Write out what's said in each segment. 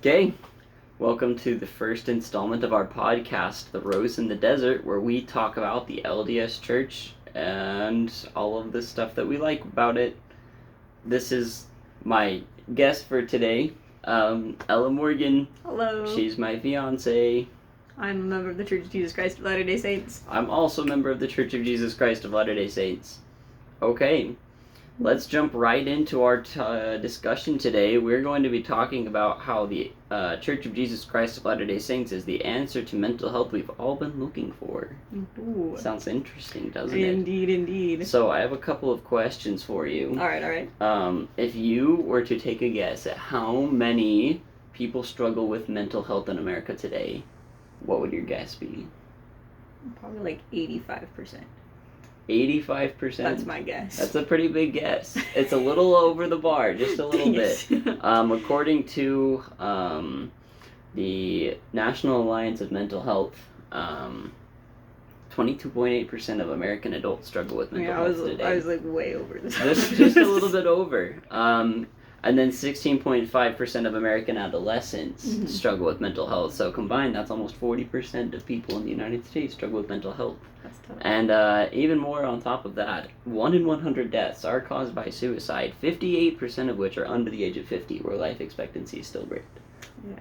Okay, welcome to the first installment of our podcast, The Rose in the Desert, where we talk about the LDS Church and all of the stuff that we like about it. This is my guest for today, Ella Morgan. Hello. She's my fiance. I'm a member of the Church of Jesus Christ of Latter-day Saints. I'm also a member of the Church of Jesus Christ of Latter-day Saints. Okay, let's jump right into our discussion today. We're going to be talking about how the Church of Jesus Christ of Latter-day Saints is the answer to mental health we've all been looking for. Ooh. Sounds interesting, doesn't it? Indeed. So I have a couple of questions for you. All right. If you were to take a guess at how many people struggle with mental health in America today, what would your guess be? Probably like 85%. 85%? That's my guess. That's a pretty big guess. It's a little over the bar, just a little bit. According to the National Alliance of Mental Health, 22.8% of American adults struggle with mental health today. I was like way over this. Just a little bit over. And then 16.5% of American adolescents struggle with mental health. So combined, that's almost 40% of people in the United States struggle with mental health. That's tough. And even more on top of that, 1 in 100 deaths are caused by suicide, 58% of which are under the age of 50, where life expectancy is still great. Yeah.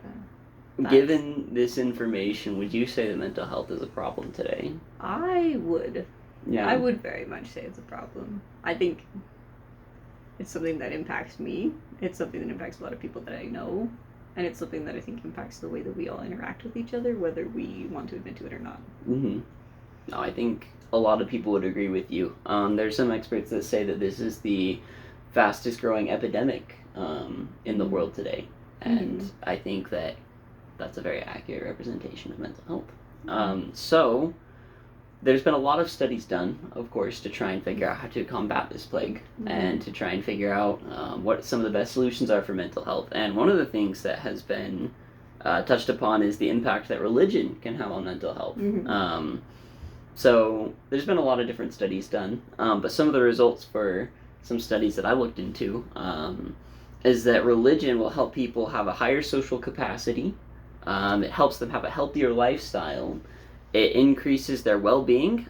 Given this information, would you say that mental health is a problem today? I would. Yeah. I would very much say it's a problem. I think it's something that impacts me. It's something that impacts a lot of people that I know. And it's something that I think impacts the way that we all interact with each other, whether we want to admit to it or not. Mm-hmm. No, I think a lot of people would agree with you. There's some experts that say that this is the fastest growing epidemic in the world today. And I think that that's a very accurate representation of mental health. So there's been a lot of studies done, of course, to try and figure out how to combat this plague and to try and figure out what some of the best solutions are for mental health. And one of the things that has been touched upon is the impact that religion can have on mental health. So there's been a lot of different studies done, but some of the results for some studies that I looked into is that religion will help people have a higher social capacity. It helps them have a healthier lifestyle. It increases their well-being.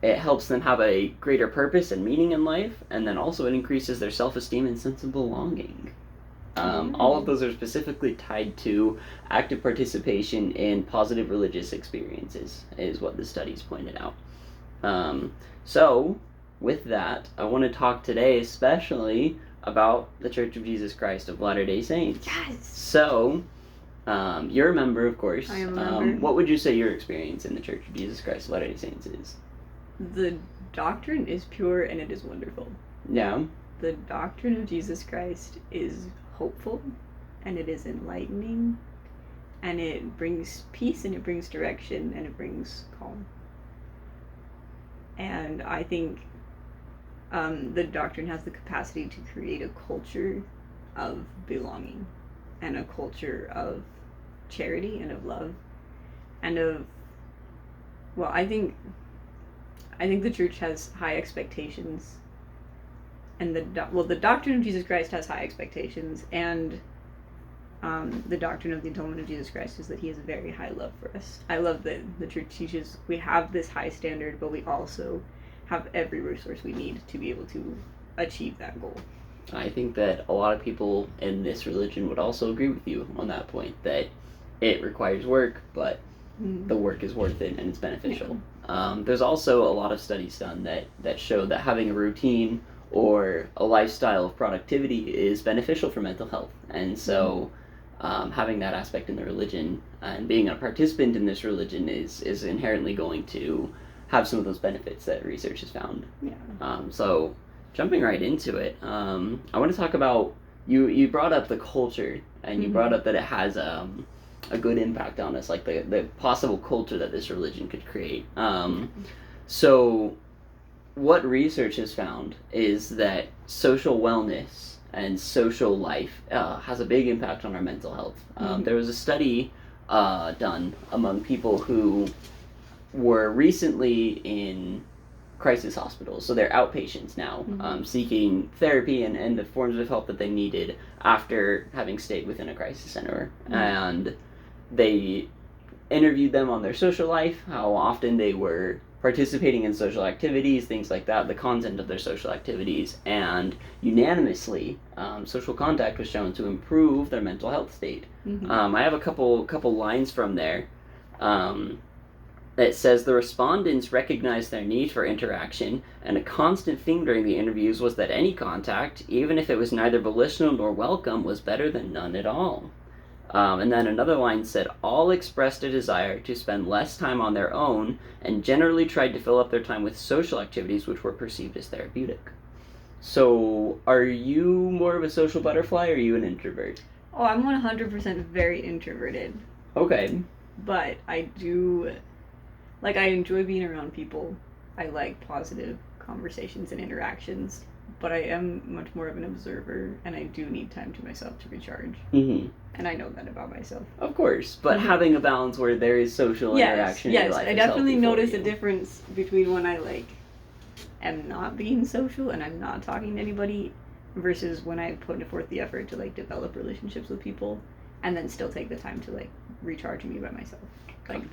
It helps them have a greater purpose and meaning in life, and then also it increases their self-esteem and sense of belonging. All of those are specifically tied to active participation in positive religious experiences, is what the studies pointed out. So, with that, I want to talk today especially about the Church of Jesus Christ of Latter-day Saints. Yes! So, you're a member, of course. I am a member. What would you say your experience in the Church of Jesus Christ of Latter-day Saints is? The doctrine is pure and it is wonderful. Yeah. The doctrine of Jesus Christ is hopeful and it is enlightening and it brings peace and it brings direction and it brings calm. And I think the doctrine has the capacity to create a culture of belonging and a culture of charity and of love and of, well, I think the church has high expectations, and the doctrine of Jesus Christ has high expectations, and the doctrine of the atonement of Jesus Christ is that he has a very high love for us. I love that the church teaches we have this high standard, but we also have every resource we need to be able to achieve that goal. I think that a lot of people in this religion would also agree with you on that point, that it requires work, but the work is worth it and it's beneficial. Yeah. There's also a lot of studies done that show that having a routine or a lifestyle of productivity is beneficial for mental health. And so having that aspect in the religion and being a participant in this religion is inherently going to have some of those benefits that research has found. Yeah. So jumping right into it, I want to talk about, you brought up the culture, and you brought up that it has a good impact on us, like the possible culture that this religion could create. So what research has found is that social wellness and social life has a big impact on our mental health. There was a study done among people who were recently in crisis hospitals. So they're outpatients now, seeking therapy and the forms of help that they needed after having stayed within a crisis center. And they interviewed them on their social life, how often they were participating in social activities, things like that, the content of their social activities, and unanimously, social contact was shown to improve their mental health state. I have a couple lines from there. It says the respondents recognized their need for interaction, and a constant theme during the interviews was that any contact, even if it was neither volitional nor welcome, was better than none at all. And then another line said, all expressed a desire to spend less time on their own and generally tried to fill up their time with social activities which were perceived as therapeutic. So, are you more of a social butterfly or are you an introvert? Oh, I'm 100% very introverted. Okay. But I do, I enjoy being around people. I like positive conversations and interactions. But I am much more of an observer, and I do need time to myself to recharge. And I know that about myself. Of course, but having a balance where there is social interaction in your life I definitely notice a difference between when I am not being social and I'm not talking to anybody versus when I put forth the effort to develop relationships with people and then still take the time to recharge and be by myself.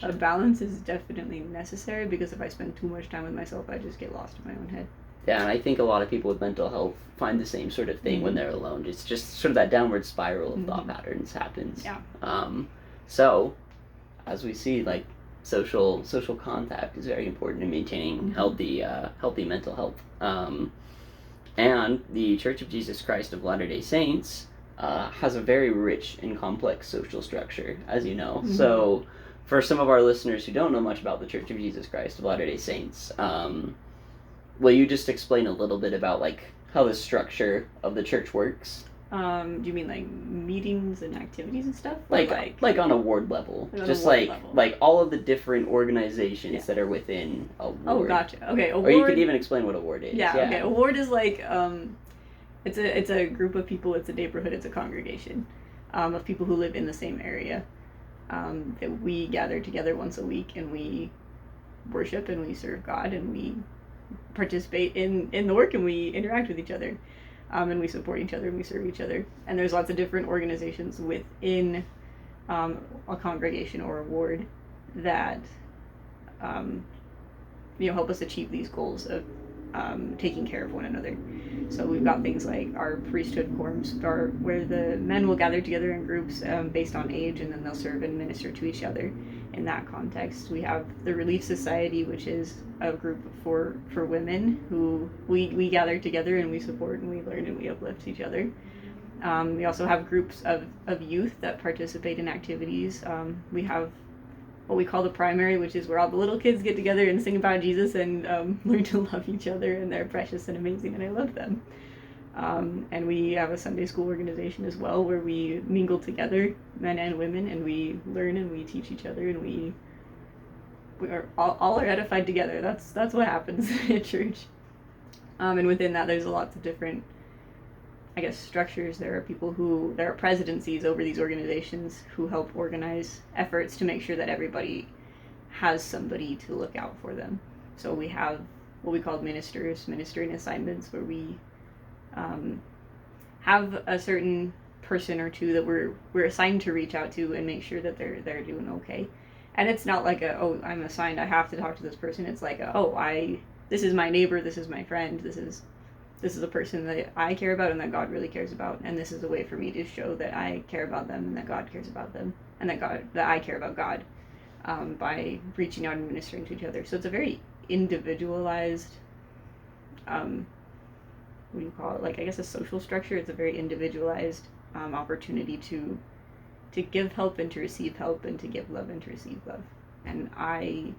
A balance is definitely necessary, because if I spend too much time with myself, I just get lost in my own head. Yeah, and I think a lot of people with mental health find the same sort of thing when they're alone. It's just sort of that downward spiral of thought patterns happens. Yeah. So, as we see, social contact is very important in maintaining healthy mental health. And the Church of Jesus Christ of Latter-day Saints has a very rich and complex social structure, as you know. So, for some of our listeners who don't know much about the Church of Jesus Christ of Latter-day Saints, will you just explain a little bit about how the structure of the church works? Do you mean meetings and activities and stuff? Like on a ward level, just all of the different organizations that are within a ward. Oh, gotcha. Okay, a ward. Or you could even explain what a ward is. Yeah. Okay. A ward is it's a group of people. It's a neighborhood. It's a congregation of people who live in the same area. That we gather together once a week and we worship and we serve God and we participate in the work and we interact with each other, and we support each other and we serve each other. And there's lots of different organizations within a congregation or a ward that help us achieve these goals of taking care of one another. So we've got things like our priesthood quorums, where the men will gather together in groups based on age, and then they'll serve and minister to each other in that context. We have the Relief Society, which is a group for women who we gather together and we support and we learn and we uplift each other. We also have groups of youth that participate in activities. We have what we call the primary, which is where all the little kids get together and sing about Jesus and learn to love each other, and they're precious and amazing and I love them. And we have a Sunday school organization as well, where we mingle together, men and women, and we learn and we teach each other, and we are all are edified together. That's what happens at church. And within that, there's lots of different, structures. There are presidencies over these organizations who help organize efforts to make sure that everybody has somebody to look out for them. So we have what we call ministering assignments, where we have a certain person or two that we're assigned to reach out to and make sure that they're doing okay. And it's not I'm assigned, I have to talk to this person. It's this is my neighbor, this is my friend, this is a person that I care about and that God really cares about, and this is a way for me to show that I care about them and that God cares about them, and that I care about God, by reaching out and ministering to each other. So it's a very individualized, what do you call it? A social structure. It's a very individualized opportunity to give help and to receive help, and to give love and to receive love. And I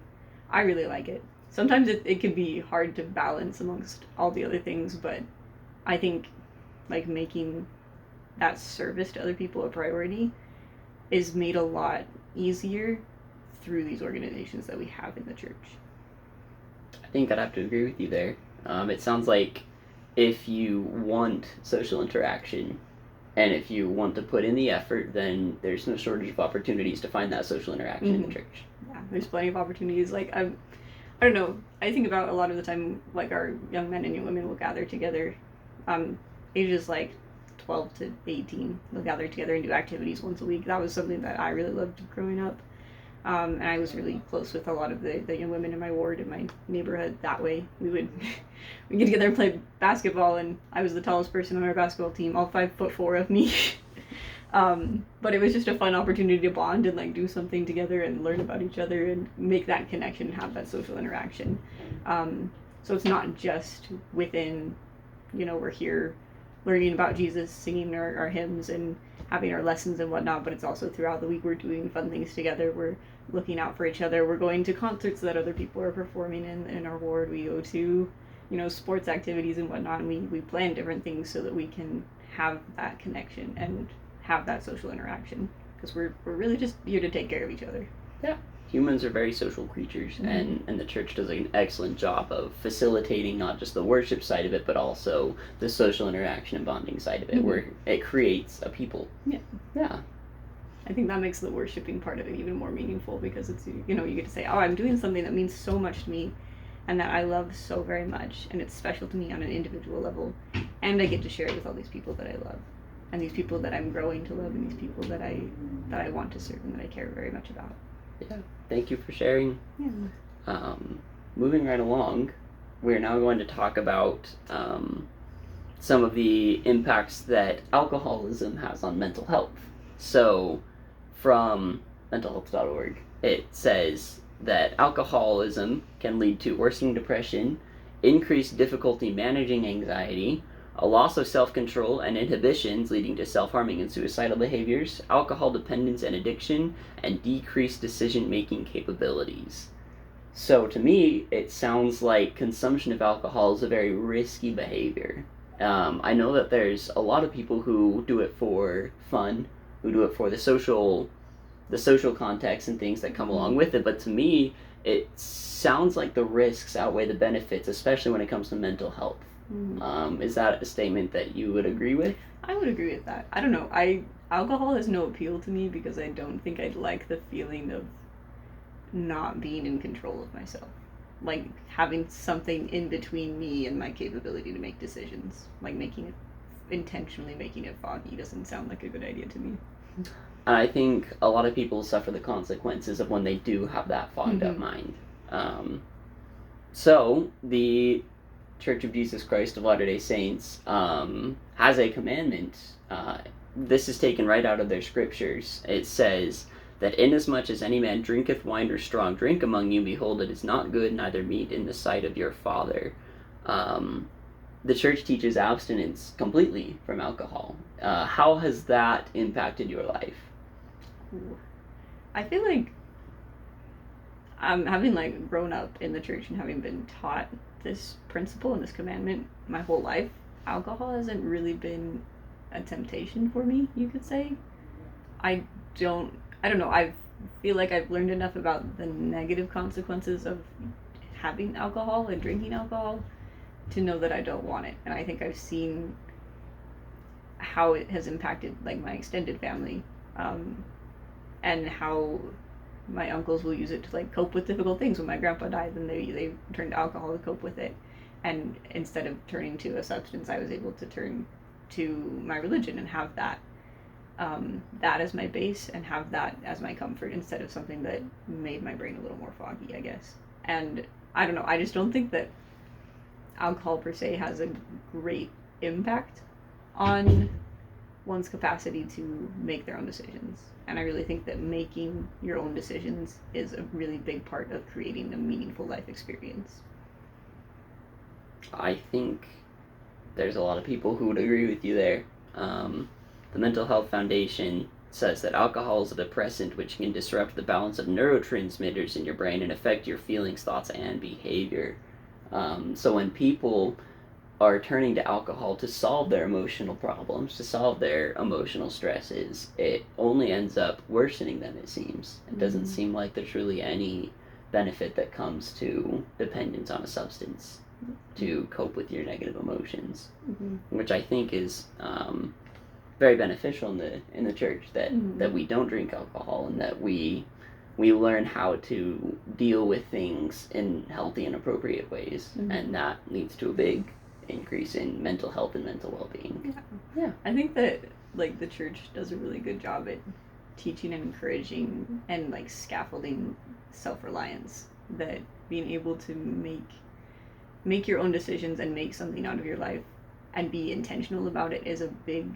really like it. Sometimes it can be hard to balance amongst all the other things, but I think making that service to other people a priority is made a lot easier through these organizations that we have in the church. I think I'd have to agree with you there. It sounds like if you want social interaction and if you want to put in the effort, then there's no shortage of opportunities to find that social interaction in the church. Yeah, there's plenty of opportunities. I don't know. I think about a lot of the time, like our young men and young women will gather together, ages like 12 to 18. They'll gather together and do activities once a week. That was something that I really loved growing up. And I was really close with a lot of the young women in my ward, in my neighborhood. That way, we would we get together and play basketball, and I was the tallest person on our basketball team, all 5'4" of me. But it was just a fun opportunity to bond and like do something together and learn about each other and make that connection and have that social interaction. So it's not just within, we're here learning about Jesus, singing our hymns and having our lessons and whatnot, but it's also throughout the week we're doing fun things together. We're looking out for each other. We're going to concerts that other people are performing in our ward. We go to, sports activities and whatnot, and we plan different things so that we can have that connection and have that social interaction, because we're really just here to take care of each other. Yeah. Humans are very social creatures, and the church does an excellent job of facilitating not just the worship side of it, but also the social interaction and bonding side of it, where it creates a people. Yeah. Yeah. I think that makes the worshiping part of it even more meaningful, because it's, you get to say, oh, I'm doing something that means so much to me and that I love so very much, and it's special to me on an individual level, and I get to share it with all these people that I love, and these people that I'm growing to love, and these people that I want to serve and that I care very much about. Yeah, thank you for sharing. Yeah. Moving right along, we're now going to talk about some of the impacts that alcoholism has on mental health. So, from mentalhealth.org, it says that alcoholism can lead to worsening depression, increased difficulty managing anxiety, a loss of self-control and inhibitions leading to self-harming and suicidal behaviors, alcohol dependence and addiction, and decreased decision-making capabilities. So to me, it sounds like consumption of alcohol is a very risky behavior. I know that there's a lot of people who do it for fun, who do it for the social context and things that come along with it, but to me, it sounds like the risks outweigh the benefits, especially when it comes to mental health. Is that a statement that you would agree with? I would agree with that. I don't know. Alcohol has no appeal to me because I don't think I'd like the feeling of not being in control of myself. Like having something in between me and my capability to make decisions. Like intentionally making it foggy doesn't sound like a good idea to me. I think a lot of people suffer the consequences of when they do have that fogged up mind. So the Church of Jesus Christ of Latter-day Saints has a commandment. This is taken right out of their scriptures. It says that inasmuch as any man drinketh wine or strong drink among you, behold, it is not good, neither meet in the sight of your Father. The church teaches abstinence completely from alcohol. How has that impacted your life? I feel like having grown up in the church and having been taught this principle and this commandment my whole life, alcohol hasn't really been a temptation for me, you could say. I don't know, I feel like I've learned enough about the negative consequences of having alcohol and drinking alcohol to know that I don't want it. And I think I've seen how it has impacted my extended family, and how my uncles will use it to cope with difficult things. When my grandpa died, then they turned to alcohol to cope with it, and instead of turning to a substance, I was able to turn to my religion and have that as my base and have that as my comfort, instead of something that made my brain a little more foggy, I guess. And I don't know, I just don't think that alcohol per se has a great impact on one's capacity to make their own decisions. And I really think that making your own decisions is a really big part of creating a meaningful life experience. I think there's a lot of people who would agree with you there. The Mental Health Foundation says that alcohol is a depressant which can disrupt the balance of neurotransmitters in your brain and affect your feelings, thoughts, and behavior. So when people are turning to alcohol to solve their emotional problems, to solve their emotional stresses, it only ends up worsening them, it seems. It doesn't seem like there's really any benefit that comes to dependence on a substance to cope with your negative emotions, which I think is very beneficial in the church, that we don't drink alcohol and that we we learn how to deal with things in healthy and appropriate ways, and that leads to a big increase in mental health and mental well-being. Yeah. I think that like the church does a really good job at teaching and encouraging and like scaffolding self-reliance, that being able to make your own decisions and make something out of your life and be intentional about it is a big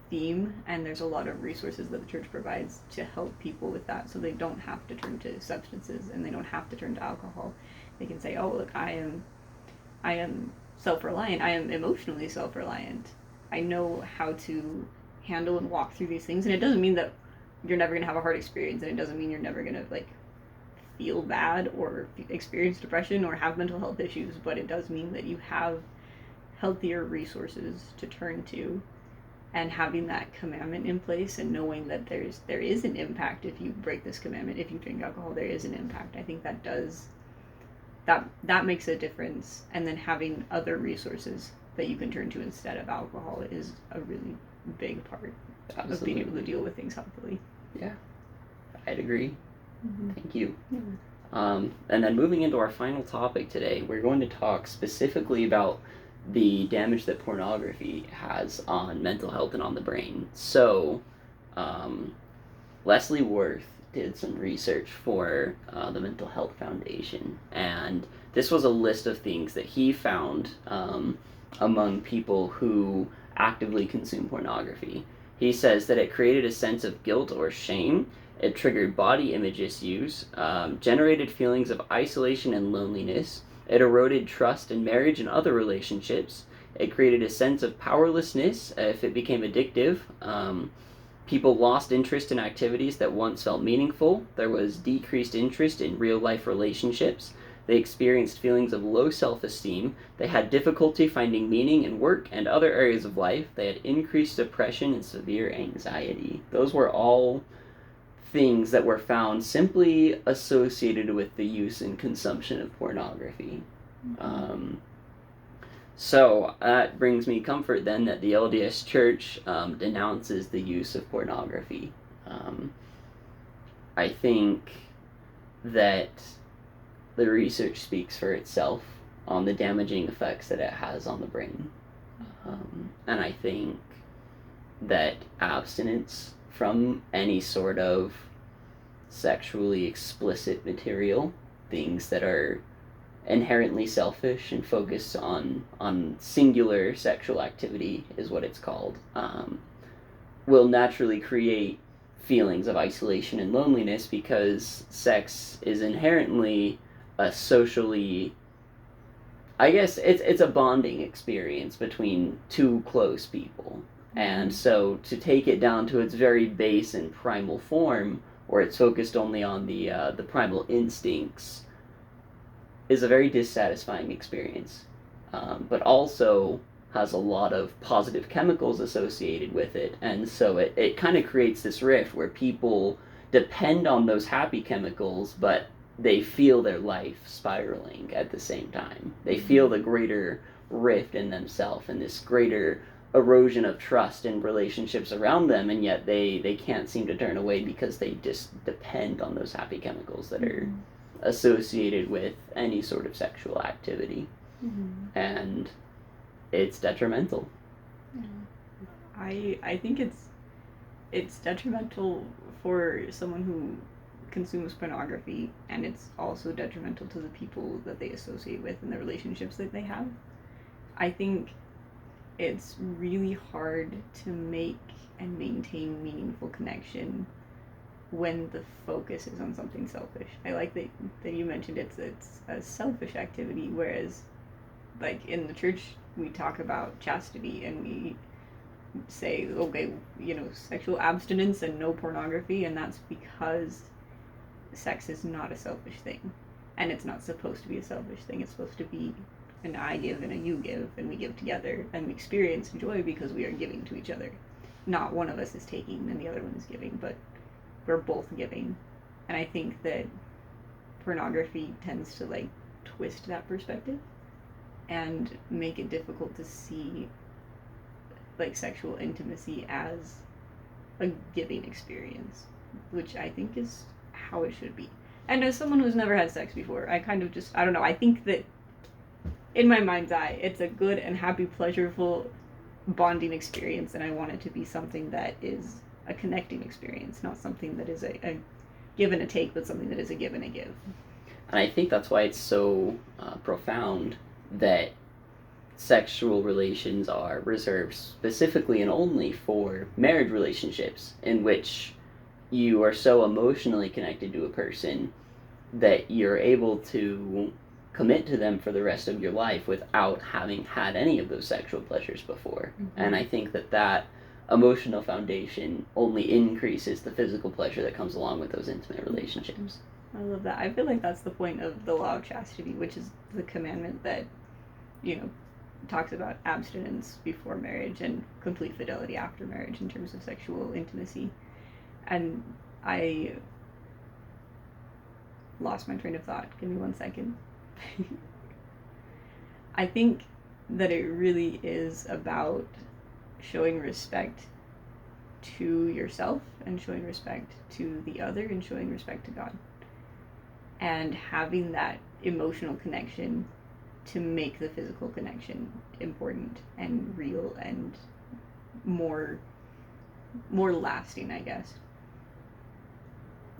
theme, and there's a lot of resources that the church provides to help people with that, so they don't have to turn to substances and they don't have to turn to alcohol. They can say, oh look, I am self-reliant, I am emotionally self-reliant, I know how to handle and walk through these things. And it doesn't mean that you're never going to have a hard experience, and it doesn't mean you're never going to like feel bad or experience depression or have mental health issues, but it does mean that you have healthier resources to turn to, and having that commandment in place and knowing that there is an impact if you break this commandment. If you drink alcohol, there is an impact. I think that makes a difference. And then having other resources that you can turn to instead of alcohol is a really big part of being able to deal with things healthily. Yeah, I'd agree. Thank you. And then moving into our final topic today, we're going to talk specifically about the damage that pornography has on mental health and on the brain. So, Leslie Worth did some research for the Mental Health Foundation, and this was a list of things that he found among people who actively consume pornography. He says that it created a sense of guilt or shame. It triggered body image issues, generated feelings of isolation and loneliness. It eroded trust in marriage and other relationships. It created a sense of powerlessness if it became addictive. People lost interest in activities that once felt meaningful. There was decreased interest in real-life relationships. They experienced feelings of low self-esteem. They had difficulty finding meaning in work and other areas of life. They had increased depression and severe anxiety. Those were all things that were found simply associated with the use and consumption of pornography. So that brings me comfort then that the LDS Church denounces the use of pornography. I think that the research speaks for itself on the damaging effects that it has on the brain. And I think that abstinence from any sort of sexually explicit material, things that are inherently selfish and focused on singular sexual activity is what it's called, will naturally create feelings of isolation and loneliness, because sex is inherently a socially, I guess it's a bonding experience between two close people. And so to take it down to its very base and primal form, where it's focused only on the primal instincts, is a very dissatisfying experience, but also has a lot of positive chemicals associated with it, and so it kind of creates this rift where people depend on those happy chemicals, but they feel their life spiraling at the same time. They feel the greater rift in themselves and this greater erosion of trust in relationships around them, and yet they can't seem to turn away because they just depend on those happy chemicals that are associated with any sort of sexual activity. And it's detrimental. I think it's detrimental for someone who consumes pornography, and it's also detrimental to the people that they associate with and the relationships that they have. I think it's really hard to make and maintain meaningful connection when the focus is on something selfish. I like that you mentioned it's a selfish activity, whereas like in the church we talk about chastity and we say, okay, sexual abstinence and no pornography, and that's because sex is not a selfish thing, and it's not supposed to be a selfish thing. It's supposed to be an I give and a you give, and we give together, and we experience joy because we are giving to each other. Not one of us is taking and the other one is giving, but we're both giving. And I think that pornography tends to like twist that perspective and make it difficult to see like sexual intimacy as a giving experience, which I think is how it should be. And as someone who's never had sex before, I kind of just, I don't know, I think that in my mind's eye, it's a good and happy, pleasurable bonding experience, and I want it to be something that is a connecting experience, not something that is a give and a take, but something that is a give and a give. And I think that's why it's so profound that sexual relations are reserved specifically and only for marriage relationships, in which you are so emotionally connected to a person that you're able to commit to them for the rest of your life without having had any of those sexual pleasures before. Mm-hmm. And I think that emotional foundation only increases the physical pleasure that comes along with those intimate relationships. I love that. I feel like that's the point of the law of chastity, which is the commandment that, talks about abstinence before marriage and complete fidelity after marriage in terms of sexual intimacy. And I lost my train of thought. Give me 1 second. I think that it really is about showing respect to yourself and showing respect to the other and showing respect to God. And having that emotional connection to make the physical connection important and real and more lasting, I guess.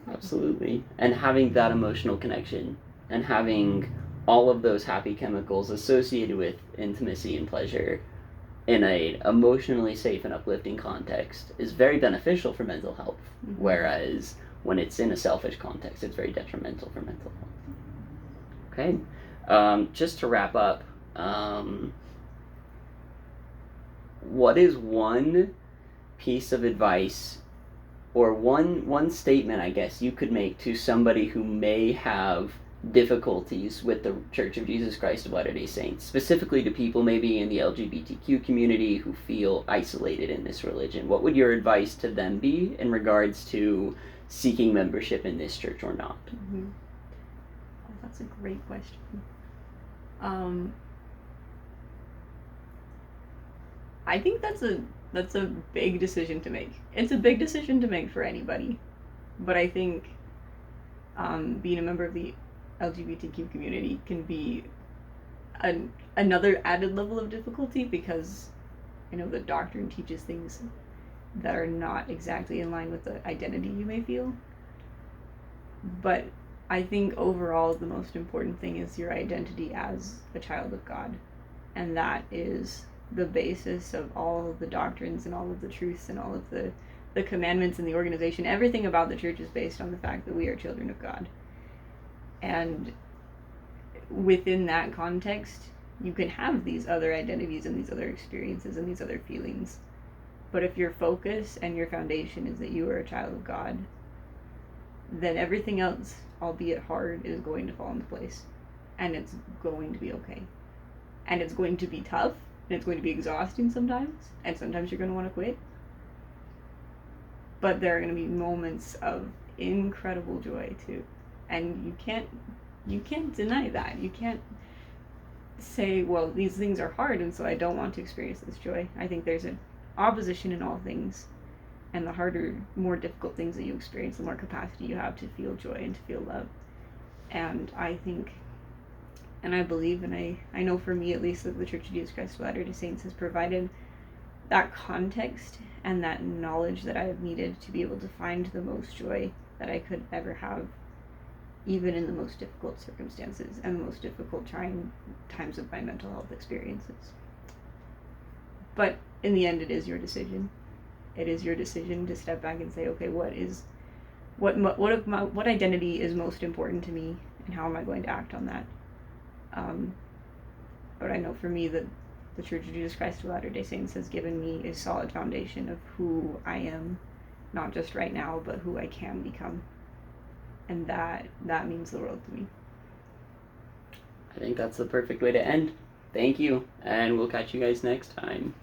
Absolutely. And having that emotional connection and having all of those happy chemicals associated with intimacy and pleasure in a emotionally safe and uplifting context is very beneficial for mental health, mm-hmm. whereas when it's in a selfish context, it's very detrimental for mental health. Okay. Just to wrap up, what is one piece of advice or one statement, I guess, you could make to somebody who may have difficulties with the Church of Jesus Christ of Latter-day Saints, specifically to people maybe in the LGBTQ community who feel isolated in this religion? What would your advice to them be in regards to seeking membership in this church or not? Mm-hmm. Oh, that's a great question. I think that's a big decision to make. It's a big decision to make for anybody, but I think being a member of the LGBTQ community can be another added level of difficulty because the doctrine teaches things that are not exactly in line with the identity you may feel. But I think overall the most important thing is your identity as a child of God, and that is the basis of all of the doctrines and all of the truths and all of the commandments and the organization. Everything about the church is based on the fact that we are children of God. And within that context, you can have these other identities and these other experiences and these other feelings. But if your focus and your foundation is that you are a child of God, then everything else, albeit hard, is going to fall into place. And it's going to be okay. And it's going to be tough, and it's going to be exhausting sometimes, and sometimes you're going to want to quit. But there are going to be moments of incredible joy too. And you can't deny that. You can't say, well, these things are hard and so I don't want to experience this joy. I think there's an opposition in all things, and the harder, more difficult things that you experience, the more capacity you have to feel joy and to feel love. And I think, and I believe, and I know for me at least, that the Church of Jesus Christ of Latter-day Saints has provided that context and that knowledge that I have needed to be able to find the most joy that I could ever have, even in the most difficult circumstances and the most difficult trying times of my mental health experiences. But in the end, it is your decision. It is your decision to step back and say, okay, what identity is most important to me, and how am I going to act on that? But I know for me that the Church of Jesus Christ of Latter-day Saints has given me a solid foundation of who I am, not just right now, but who I can become. And that means the world to me. I think that's the perfect way to end. Thank you, and we'll catch you guys next time.